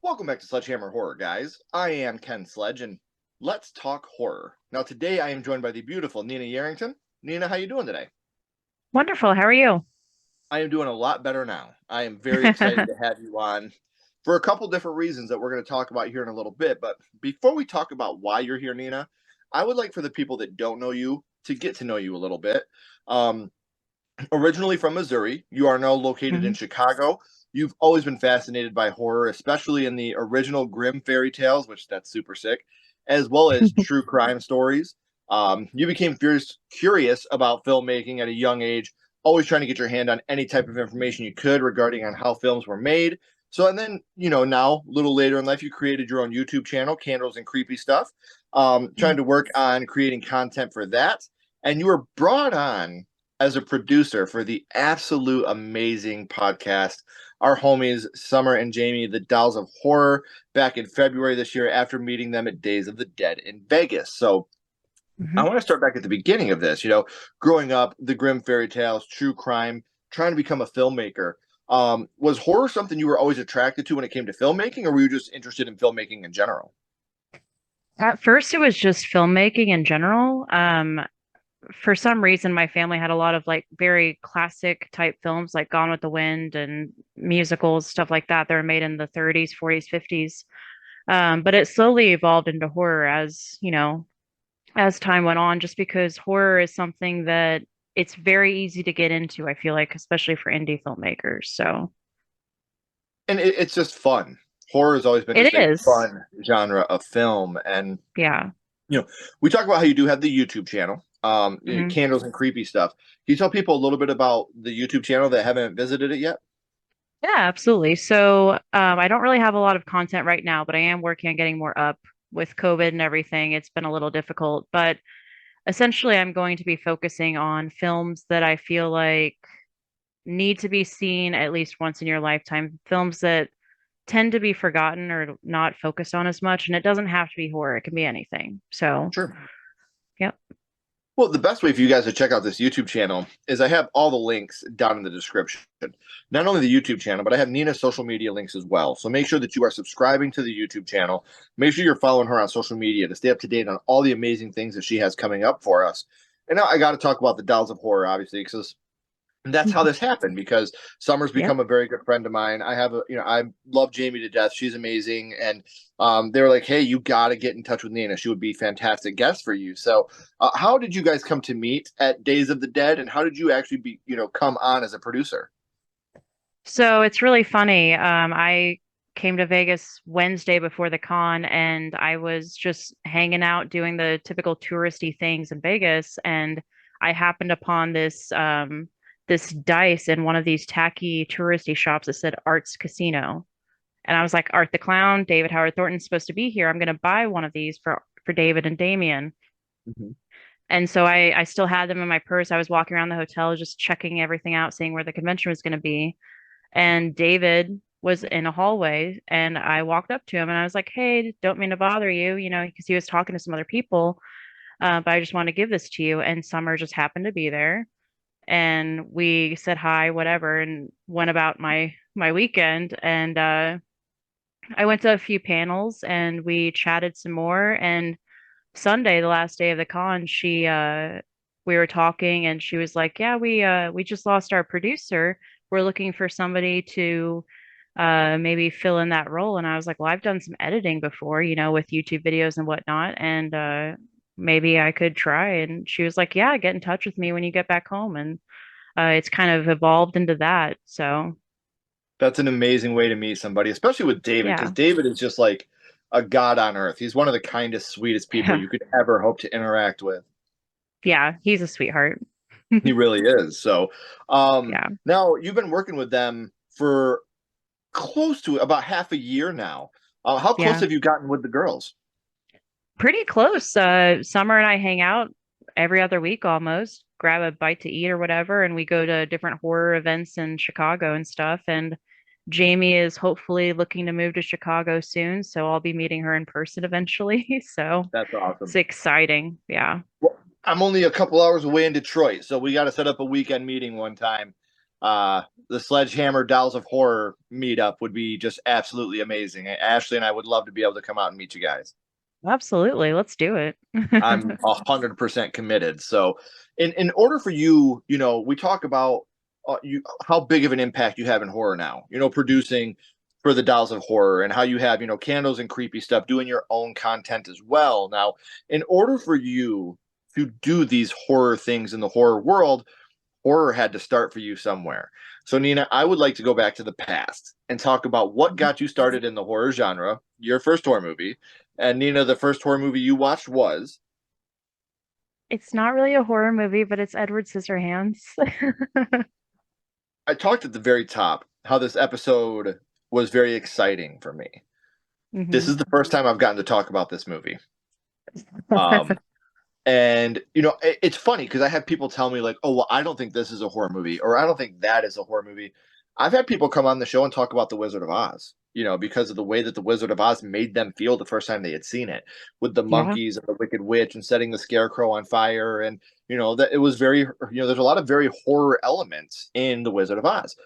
Welcome back to Sledgehammer Horror, guys. I am Ken Sledge, and let's talk horror. Now, today I am joined by the beautiful Nina Yarrington. Nina, how you doing today? Wonderful. How are you? I am doing a lot better now. I am very excited to have you on for a couple different reasons that we're going to talk about here in a little bit. But before we talk about why you're here, Nina, I would like for the people that don't know you to get to know you a little bit. Um, Originally from Missouri, you are now located in Mhm. Chicago. You've always been fascinated by horror, especially in the original Grimm fairy tales, which that's super sick, as well as true crime stories. You became curious about filmmaking at a young age, always trying to get your hand on any type of information you could regarding on how films were made. So, and then, now a little later in life, you created your own YouTube channel, Candles and Creepy Stuff, trying to work on creating content for that. And you were brought on as a producer for the absolute amazing podcast, our homies Summer and Jamie, the Dolls of Horror, back in February this year after meeting them at Days of the Dead in Vegas. So I Mhm. want to start back at the beginning of this. Growing up, the Grimm fairy tales, true crime, trying to become a filmmaker. Was horror something you were always attracted to when it came to filmmaking, or were you just interested in filmmaking in general? At first, it was just filmmaking in general. For some reason, my family had a lot of like very classic type films, like Gone with the Wind and musicals, stuff like that. They were made in the 30s, 40s, 50s. But it slowly evolved into horror as time went on, just because horror is something that it's very easy to get into, I feel like, especially for indie filmmakers. So And it's just fun. Horror has always been it just a is. fun genre of film, and Yeah. you know, we talk about how you do have the YouTube channel, Mhm. candles and creepy stuff. Can you tell people a little bit about the YouTube channel that haven't visited it yet? Yeah, absolutely. So, I don't really have a lot of content right now, but I am working on getting more up with COVID and everything. It's been a little difficult, but essentially, I'm going to be focusing on films that I feel like need to be seen at least once in your lifetime, films that tend to be forgotten or not focused on as much. And it doesn't have to be horror, it can be anything. So, Sure. yep. Well, the best way for you guys to check out this YouTube channel is I have all the links down in the description. Not only the YouTube channel, but I have Nina's social media links as well. So make sure that you are subscribing to the YouTube channel. Make sure you're following her on social media to stay up to date on all the amazing things that she has coming up for us. And now I got to talk about the Dolls of Horror, obviously, because and that's how this happened because Summer's Yep. become a very good friend of mine. I love Jamie to death. She's amazing. And they were like, hey, you got to get in touch with Nina. She would be a fantastic guest for you. So, how did you guys come to meet at Days of the Dead? And how did you actually come on as a producer? So it's really funny. I came to Vegas Wednesday before the con, and I was just hanging out doing the typical touristy things in Vegas, and I happened upon this dice in one of these tacky touristy shops that said Arts Casino. And I was like, Art the Clown, David Howard Thornton's supposed to be here. I'm gonna buy one of these for David and Damien. Mhm. And so I still had them in my purse. I was walking around the hotel just checking everything out, seeing where the convention was gonna be, and David was in a hallway, and I walked up to him and I was like, "Hey, don't mean to bother you, because he was talking to some other people, but I just want to give this to you." And Summer just happened to be there, and we said hi, whatever, and went about my weekend. And I went to a few panels and we chatted some more. And Sunday, the last day of the con, we were talking and she was like, "Yeah, we just lost our producer. We're looking for somebody to maybe fill in that role." And I was like, "Well, I've done some editing before, with YouTube videos and whatnot, and maybe I could try." And she was like, "Yeah, get in touch with me when you get back home." And it's kind of evolved into that. So, That's an amazing way to meet somebody, especially with David, because yeah. David is just like a god on earth. He's one of the kindest, sweetest people Yeah. you could ever hope to interact with. Yeah, he's a sweetheart. He really is. So, Yeah. now you've been working with them for close to about half a year now. How close Yeah. have you gotten with the girls? Pretty close. Summer and I hang out every other week almost, grab a bite to eat or whatever, and we go to different horror events in Chicago and stuff. And Jamie is hopefully looking to move to Chicago soon, so I'll be meeting her in person eventually. So That's it's awesome. exciting. Yeah. Well, I'm only a couple hours away in Detroit, so we got to set up a weekend meeting one time. the Sledgehammer Dolls of Horror meetup would be just absolutely amazing. Ashley and I would love to be able to come out and meet you guys. Absolutely. Let's do it. I'm 100% committed. So, in order for you, we talk about how big of an impact you have in horror now. Producing for the Dolls of Horror, and how you have candles and creepy stuff, doing your own content as well. Now, in order for you to do these horror things in the horror world, horror had to start for you somewhere. So, Nina, I would like to go back to the past and talk about what got you started in the horror genre, your first horror movie. And Nina, the first horror movie you watched was. It's not really a horror movie, but it's Edward Scissorhands. I talked at the very top how this episode was very exciting for me. This hmm is the first time I've gotten to talk about this movie. Um, and it's funny because I have people tell me like, "Oh, well, I don't think this is a horror movie," or "I don't think that is a horror movie." I've had people come on the show and talk about The Wizard of Oz, because of the way that The Wizard of Oz made them feel the first time they had seen it, with the Yeah. monkeys and the Wicked Witch and setting the Scarecrow on fire, and that it was very, there's a lot of very horror elements in The Wizard of Oz.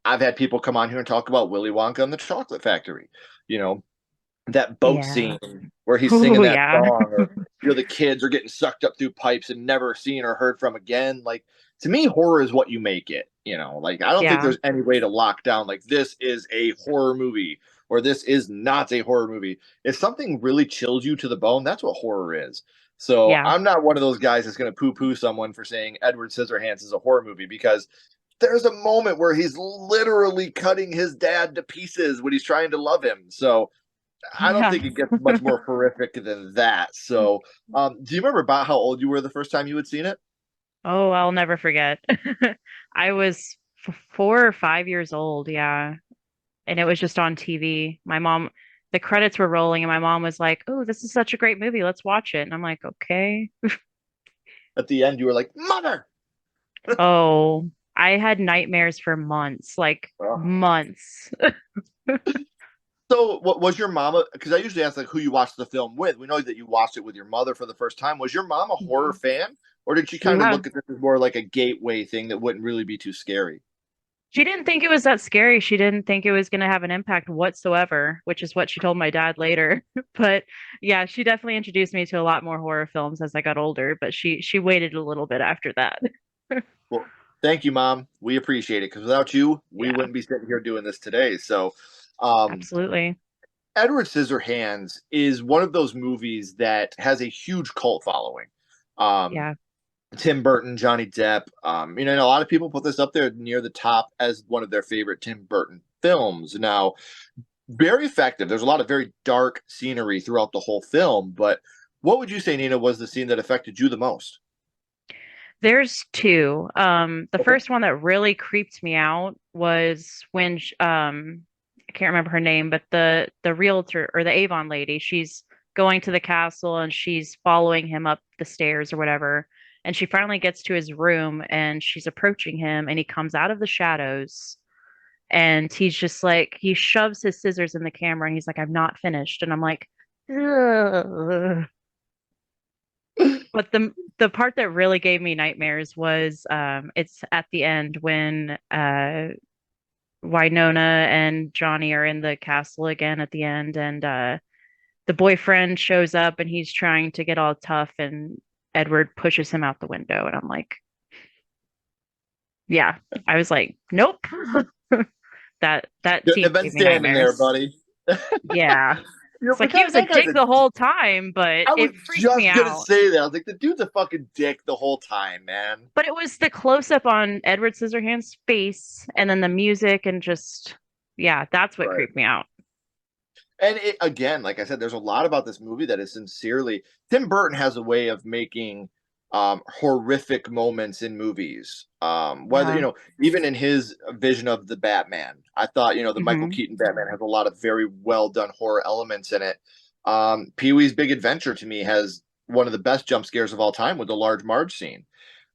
I've had people come on here and talk about Willy Wonka and the Chocolate Factory. You know, that boat Yeah. scene where he's singing Oh, that yeah. song, or the kids are getting sucked up through pipes and never seen or heard from again. Like, to me, horror is what you make it. Like, I don't think Yeah. there's any way to lock down like this is a horror movie or this is not a horror movie. If something really chills you to the bone, that's what horror is. So Yeah. I'm not one of those guys that's going to poo-poo someone for saying Edward Scissorhands is a horror movie, because there's a moment where he's literally cutting his dad to pieces when he's trying to love him. So I don't Yeah. think it gets much more horrific than that. So, do you remember about how old you were the first time you had seen it? Oh, I'll never forget. I was 4 or 5 years old, yeah. And it was just on TV. The credits were rolling, and my mom was like, "Oh, this is such a great movie. Let's watch it." And I'm like, "Okay." At the end, you were like, "Mother." Oh, I had nightmares for months, like Oh. months. So, what was your mama? Because I usually ask like who you watched the film with. We know that you watched it with your mother for the first time. Was your mom a horror Mhm. fan, or did she kind of Yeah. look at this as more like a gateway thing that wouldn't really be too scary? She didn't think it was that scary. She didn't think it was going to have an impact whatsoever, which is what she told my dad later. But yeah, she definitely introduced me to a lot more horror films as I got older, but she waited a little bit after that. Well, thank you, Mom. We appreciate it, because without you, we Yeah, wouldn't be sitting here doing this today. So, um, absolutely. Edward Scissorhands is one of those movies that has a huge cult following. Um, Yeah. Tim Burton, Johnny Depp. A lot of people put this up there near the top as one of their favorite Tim Burton films. Now, very effective. There's a lot of very dark scenery throughout the whole film. But what would you say, Nina, was the scene that affected you the most? There's two. The Okay. first one that really creeped me out was when I can't remember her name, but the realtor or the Avon lady, she's going to the castle and she's following him up the stairs or whatever. And she finally gets to his room and she's approaching him and he comes out of the shadows and he's just like he shoves his scissors in the camera and he's like, "I'm not finished." And I'm like, "Ugh." But the part that really gave me nightmares was it's at the end when Winona and Johnny are in the castle again at the end, and the boyfriend shows up and he's trying to get all tough, and Edward pushes him out the window, and I'm like, yeah, I was like, nope, that Shouldn't have scene been gave me standing there, nightmares. buddy. Yeah, it's like But he that, was a that guy's dick a. the whole time, but I was it freaked me just gonna out. say that. I was like, the dude's a fucking dick the whole time, man. But it was the close up on Edward Scissorhands' face and then the music and just, yeah, that's what Right. creeped me out. And again, like I said, there's a lot about this movie that is sincerely. Tim Burton has a way of making horrific moments in movies. Whether Yeah. even in his vision of the Batman, I thought the Michael hmm Keaton Batman has a lot of very well done horror elements in it. Pee Wee's Big Adventure to me has one of the best jump scares of all time with the large Marge scene.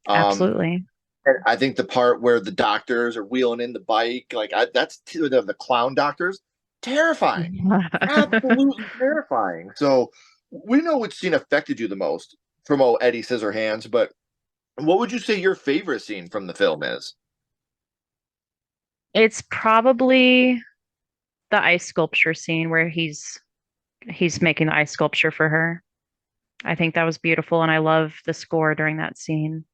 Um, Absolutely. and I think the part where the doctors are wheeling in the bike, like that's the clown doctors, terrifying, absolutely terrifying. So we know which scene affected you the most from Eddie Scissorhands, but what would you say your favorite scene from the film is? It's probably the ice sculpture scene where he's making the ice sculpture for her. I think that was beautiful, and I love the score during that scene.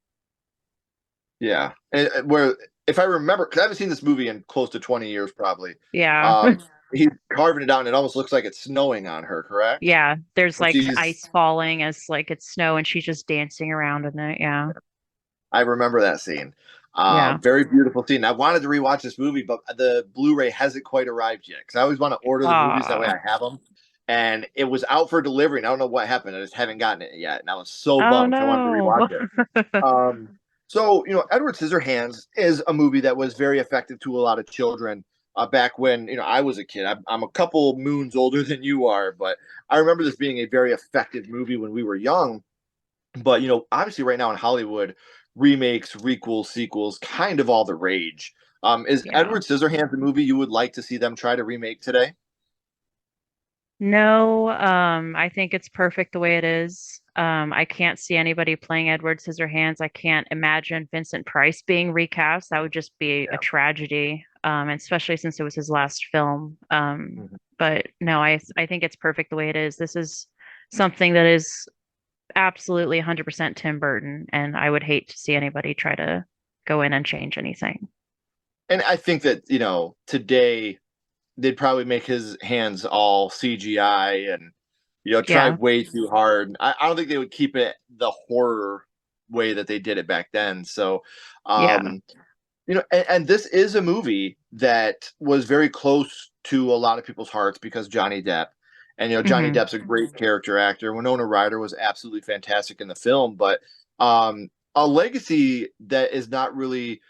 Yeah, and where if I remember, because I haven't seen this movie in close to 20 years, probably. Yeah. Um, he's carving it out, and it almost looks like it's snowing on her. Correct? Yeah, there's And like she's ice falling as like it's snow and she's just dancing around in it. Yeah. I remember that scene. Yeah. Very beautiful scene. I wanted to rewatch this movie, but the Blu-ray hasn't quite arrived yet because I always want to order the movies that way Ah. I have them. And it was out for delivery, and I don't know what happened. I just haven't gotten it yet, and I was so Oh bummed. I wanted to no. rewatch it. So Edward Scissorhands is a movie that was very effective to a lot of children back when I was a kid. I'm a couple moons older than you are, but I remember this being a very effective movie when we were young. But obviously, right now in Hollywood, remakes, requels, sequels, kind of all the rage. Is Yeah. Edward Scissorhands a movie you would like to see them try to remake today? No, I think it's perfect the way it is. I can't see anybody playing Edward Scissorhands. I can't imagine Vincent Price being recast. That would just be a tragedy, especially since it was his last film. Mhm. But no, I think it's perfect the way it is. This is something that is absolutely 100% Tim Burton, and I would hate to see anybody try to go in and change anything. And I think that today they'd probably make his hands all CGI and try Yeah, way too hard. I don't think they would keep it the horror way that they did it back then. So, yeah, um, and this is a movie that was very close to a lot of people's hearts because Johnny Depp, and Johnny hmm Depp's a great character actor. Winona Ryder was absolutely fantastic in the film, but a legacy that is not really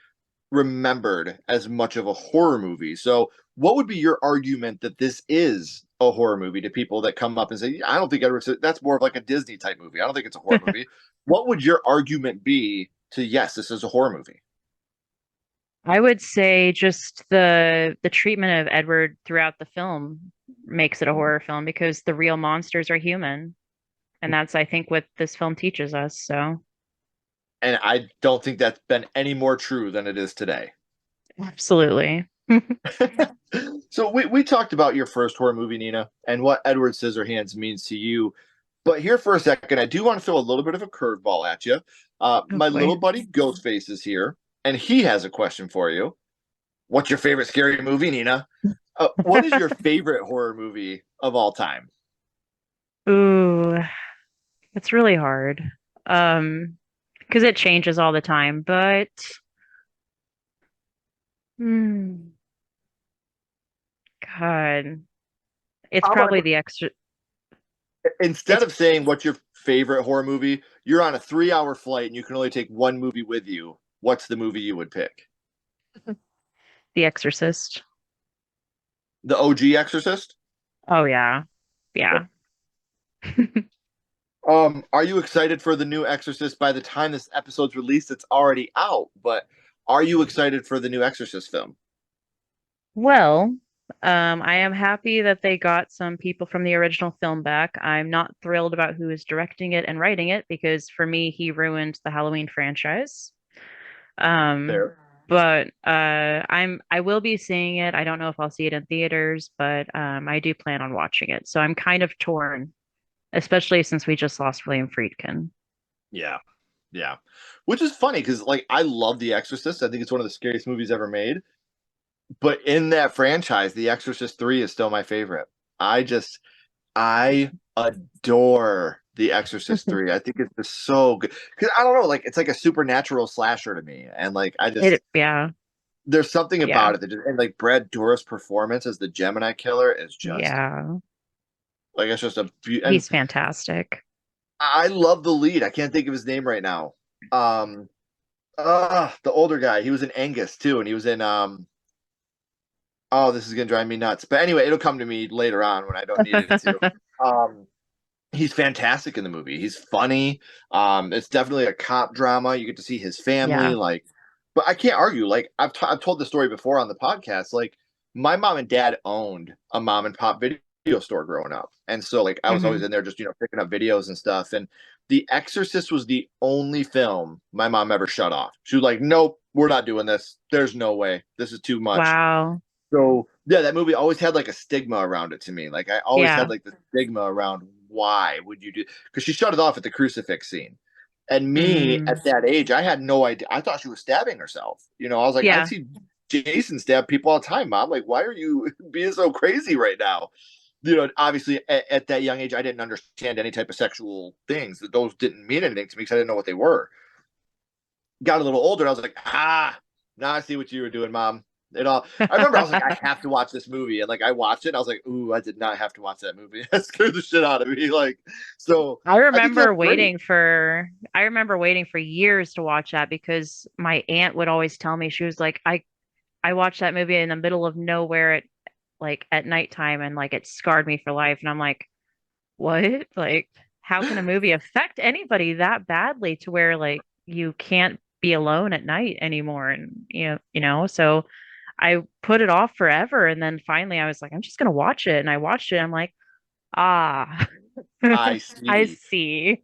remembered as much of a horror movie. So, what would be your argument that this is a horror movie to people that come up and say, "I don't think that's more of like a Disney type movie. I don't think it's a horror movie." What would your argument be to yes, this is a horror movie? I would say just the treatment of Edward throughout the film makes it a horror film because the real monsters are human, and that's I think what this film teaches us. So, And I don't think that's been any more true than it is today. absolutely. So we talked about your first horror movie, Nina, and what Edward Scissorhands means to you. But here for a second, I do want to throw a little bit of a curveball at you. Oh My boy. little buddy Ghostface is here, and he has a question for you. What's your favorite scary movie, Nina? What is your favorite horror movie of all time? Ooh, it's really hard. Um, because it changes all the time, but hmm, God, it's How about probably the extra. instead It's of saying what's your favorite horror movie, you're on a 3 hour flight and you can only take one movie with you. What's the movie you would pick? The Exorcist. The OG Exorcist? Oh yeah, yeah. Are you excited for the new Exorcist? By the time this episode's released, it's already out. But are you excited for the new Exorcist film? Well, I am happy that they got some people from the original film back. I'm not thrilled about who is directing it and writing it because for me, he ruined the Halloween franchise. Um, There. but I will be seeing it. I don't know if I'll see it in theaters, but I do plan on watching it. So I'm kind of torn, especially since we just lost William Friedkin. Yeah, yeah. Which is funny because like I love The Exorcist. I think it's one of the scariest movies ever made. But in that franchise, The Exorcist 3 is still my favorite. I adore The Exorcist 3. I think it's just so good. Because I don't know, like it's like a supernatural slasher to me. And like I just Yeah, there's something yeah, about it that just, and like Brad Dourif's performance as the Gemini killer is just yeah. like it's just and He's fantastic. I love the lead. I can't think of his name right now. Um the older guy. He was in Angus too, and he was in oh, this is gonna drive me nuts. But anyway, it'll come to me later on when I don't need it to. Um he's fantastic in the movie. He's funny. It's definitely a cop drama. You get to see his family, Yeah. like, but I can't argue. Like I've told the story before on the podcast. Like my mom and dad owned a mom and pop video store growing up, and so like I was always hmm in there just picking up videos and stuff. And The Exorcist was the only film my mom ever shut off. She was like, "Nope, we're not doing this. There's no way. This is too much." Wow. So yeah, that movie always had like a stigma around it to me. Like I always had Yeah. like the stigma around why would you do? Because she shut it off at the crucifix scene, and me Mm. at that age, I had no idea. I thought she was stabbing herself. I was like, I Yeah. see Jason stab people all the time, Mom. Like, why are you being so crazy right now? Obviously at that young age, I didn't understand any type of sexual things. That those didn't mean anything to me because I didn't know what they were. Got a little older, and I was like, now I see what you were doing, Mom. I remember I was like, I have to watch this movie, and like I watched it, and I was like, ooh, I did not have to watch that movie. That scared the shit out of me. Like, so I think that's great. I remember waiting for years to watch that because my aunt would always tell me, she was like, I watched that movie in the middle of nowhere at nighttime, and like it scarred me for life. And I'm like, what? Like, how can a movie affect anybody that badly to where like you can't be alone at night anymore? And so I put it off forever, and then finally I was like, I'm just gonna watch it. And I watched it. I'm like, ah, I I see. see.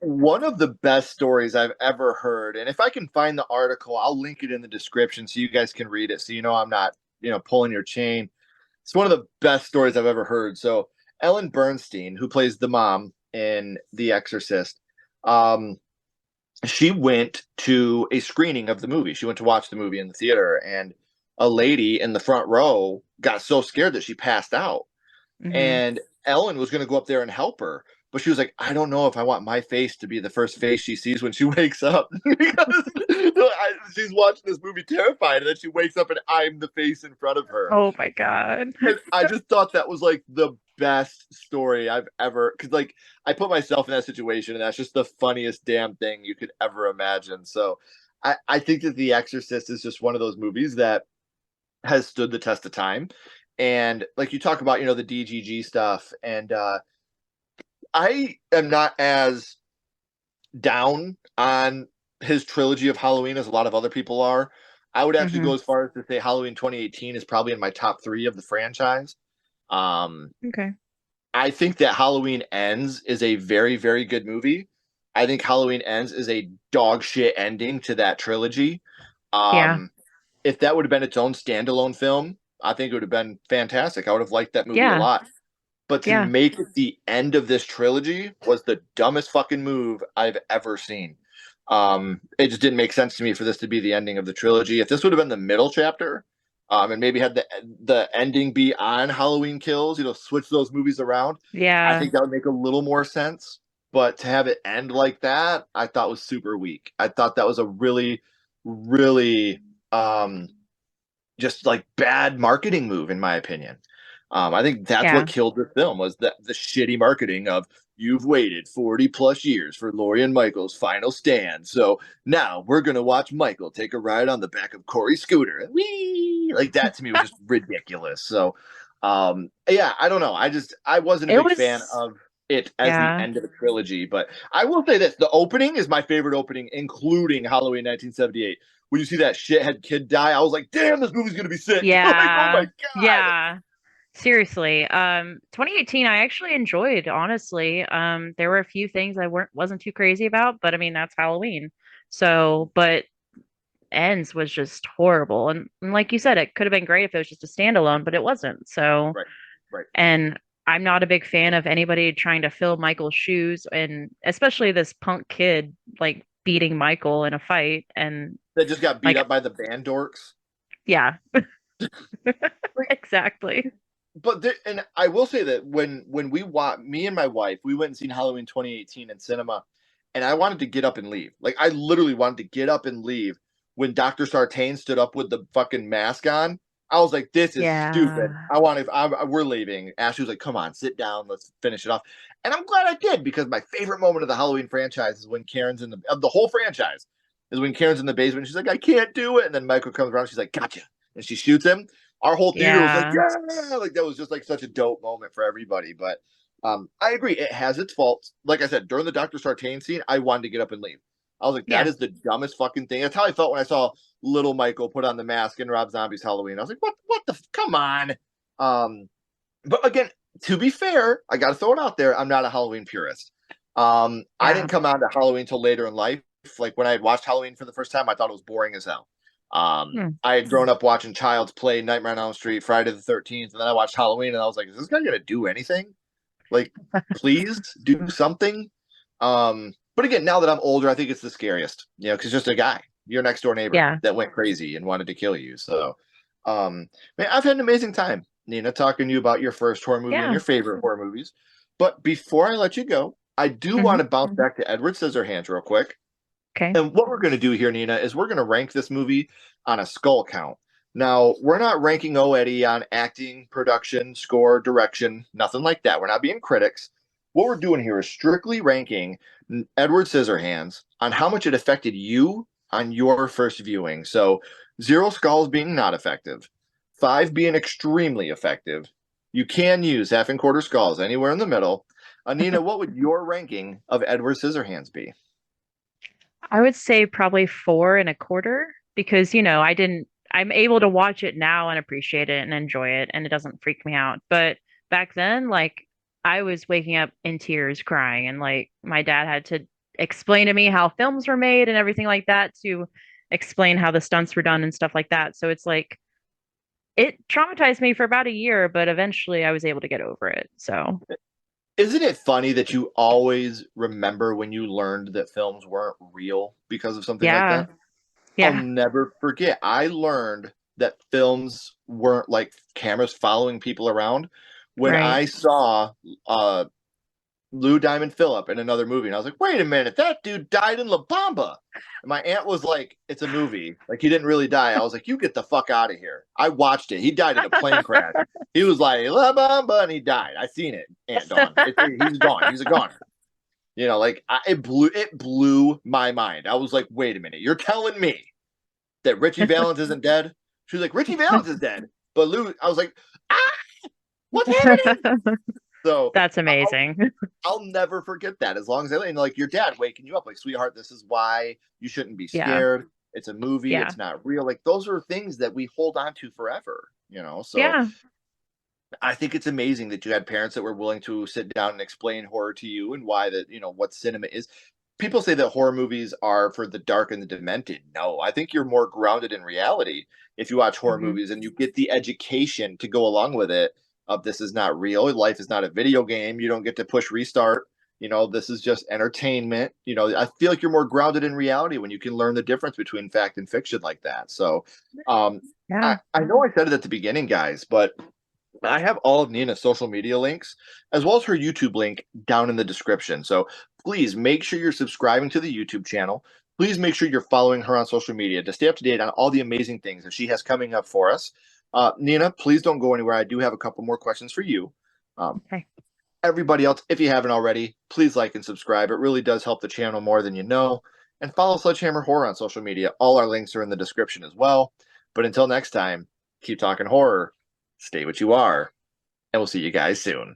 One of the best stories I've ever heard, and if I can find the article, I'll link it in the description so you guys can read it. So I'm not pulling your chain. It's one of the best stories I've ever heard. So Ellen Bernstein, who plays the mom in The Exorcist, um, she went to a screening of the movie. She went to watch the movie in the theater, and a lady in the front row got so scared that she passed out. Hmm. And Ellen was going to go up there and help her, but she was like, I don't know if I want my face to be the first face she sees when she wakes up. Because she's watching this movie terrified, and then she wakes up and I'm the face in front of her. Oh my God. And I just thought that was like the best story I've ever, because like I put myself in that situation, and that's just the funniest damn thing you could ever imagine. So I think that The Exorcist is just one of those movies that has stood the test of time. And like you talk about, the DGG stuff, and I am not as down on his trilogy of Halloween as a lot of other people are. I would actually go Hmm. as far as to say Halloween 2018 is probably in my top three of the franchise. Um, Okay. I think that Halloween Ends is a very, very good movie. I think Halloween Ends is a dog shit ending to that trilogy. Yeah. Um, if that would have been its own standalone film, I think it would have been fantastic. I would have liked that movie a Yeah. lot. But to Yeah. make it the end of this trilogy was the dumbest fucking move I've ever seen. It just didn't make sense to me for this to be the ending of the trilogy. If this would have been the middle chapter, and maybe had the ending be on Halloween Kills, switch those movies around, I Yeah. think that would make a little more sense. But to have it end like that, I thought was super weak. I thought that was a really, really just like bad marketing move, in my opinion. I think that's what Yeah. killed the film was the shitty marketing of you've waited 40 plus years for Laurie and Michael's final stand. So now we're going to watch Michael take a ride on the back of Corey's scooter. Whee! Like that to me was just ridiculous. So, yeah, I don't know. I wasn't a It big fan was, of it as the yeah. end of the trilogy, but I will say this, the opening is my favorite opening, including Halloween 1978. When you see that shithead kid die, I was like, damn, this movie's gonna be sick. Like, oh my Yeah. god. Yeah. Seriously. 2018 I actually enjoyed, honestly. There were a few things I wasn't too crazy about, but I mean that's Halloween. So, but Ends was just horrible. And like you said, it could have been great if it was just a standalone, but it wasn't. So, Right, right. and I'm not a big fan of anybody trying to fill Michael's shoes, and especially this punk kid like beating Michael in a fight. And That just got beat like, up by the band dorks. yeah, Like, exactly. but there, and I will say that when we watched, me and my wife, we went and seen Halloween 2018 in cinema, and I wanted to get up and leave. Like I literally wanted to get up and leave when Dr. Sartain stood up with the fucking mask on. I was like, "This is stupid. Yeah. We're leaving." Ashley was like, "Come on, sit down. Let's finish it off." And I'm glad I did because my favorite moment of the Halloween franchise is when Karen's in the whole franchise is when Karen's in the basement. She's like, "I can't do it," and then Michael comes around. She's like, "Gotcha," and she shoots him. Our whole theater was like, Yeah. yeah, like that was just like such a dope moment for everybody. But I agree, it has its faults. Like I said, during the Dr. Sartain scene, I wanted to get up and leave. I was like, that Yeah. is the dumbest fucking thing. That's how I felt when I saw little Michael put on the mask in Rob Zombie's Halloween. I was like, what the come on. But again, to be fair, I gotta throw it out there. I'm not a Halloween purist. I Yeah. didn't come on to Halloween till later in life. Like when I had watched Halloween for the first time, I thought it was boring as hell. Hmm. I had grown up watching Child's Play, Nightmare on Elm Street, Friday the 13th, and then I watched Halloween, and I was like, is this guy gonna do anything? Like, please do something. But again, now that I'm older, I think it's the scariest, because just a guy, your next door neighbor Yeah. that went crazy and wanted to kill you. So, man, I've had an amazing time, Nina, talking to you about your first horror movie and Yeah. your favorite horror movies. But before I let you go, I do want Hmm. to bounce back to Edward Scissorhands real quick. Okay. And what we're going to do here, Nina, is we're going to rank this movie on a skull count. Now, we're not ranking Eddie on acting, production, score, direction, nothing like that. We're not being critics. What we're doing here is strictly ranking Edward Scissorhands on how much it affected you on your first viewing. So, 0 skulls being not effective, 5 being extremely effective. You can use half and quarter skulls anywhere in the middle. Nina, what would your ranking of Edward Scissorhands be? I would say probably 4.25 because, I'm able to watch it now and appreciate it and enjoy it, and it doesn't freak me out. But back then, like, I was waking up in tears crying, and like, my dad had to explain to me how films were made and everything like that to explain how the stunts were done and stuff like that. So it's like, it traumatized me for about a year, but eventually I was able to get over it. So, Isn't it funny that you always remember when you learned that films weren't real because of something like yeah, that? I'll yeah, never forget. I learned that films weren't like cameras following people around when right. I saw uh, Lou Diamond Phillip in another movie. And I was like, wait a minute, that dude died in La Bamba. And my aunt was like, it's a movie. Like, he didn't really die. I was like, you get the fuck out of here. I watched it. He died in a plane crash. He was like, La Bamba, and he died. I seen it, Aunt Dawn. He's gone. He's a goner. It blew my mind. I was like, wait a minute. You're telling me that Richie Valens isn't dead? She was like, Richie Valens is dead. But Lou, I was like, ah, what's happening? So That's I'll, amazing. I'll never forget that. As long as like your dad waking you up, like, sweetheart, this is why you shouldn't be Yeah, scared. It's a movie. yeah, It's not real. Like, those are things that we hold on to forever. So yeah. I think it's amazing that you had parents that were willing to sit down and explain horror to you and why what cinema is. People say that horror movies are for the dark and the demented. No, I think you're more grounded in reality if you watch horror Hmm. movies and you get the education to go along with it of this is not real. Life is not a video game. You don't get to push restart. This is just entertainment. I feel like you're more grounded in reality when you can learn the difference between fact and fiction like that. So, um, Yeah. I know I said it at the beginning, guys, but I have all of Nina's social media links as well as her YouTube link down in the description. So please make sure you're subscribing to the YouTube channel. Please make sure you're following her on social media to stay up to date on all the amazing things that she has coming up for us. Nina, please don't go anywhere. I do have a couple more questions for you. Um, Okay. Everybody else, if you haven't already, please like and subscribe. It really does help the channel more than you know. And follow Sledgehammer Horror on social media. All our links are in the description as well. But until next time, keep talking horror, stay what you are, and we'll see you guys soon.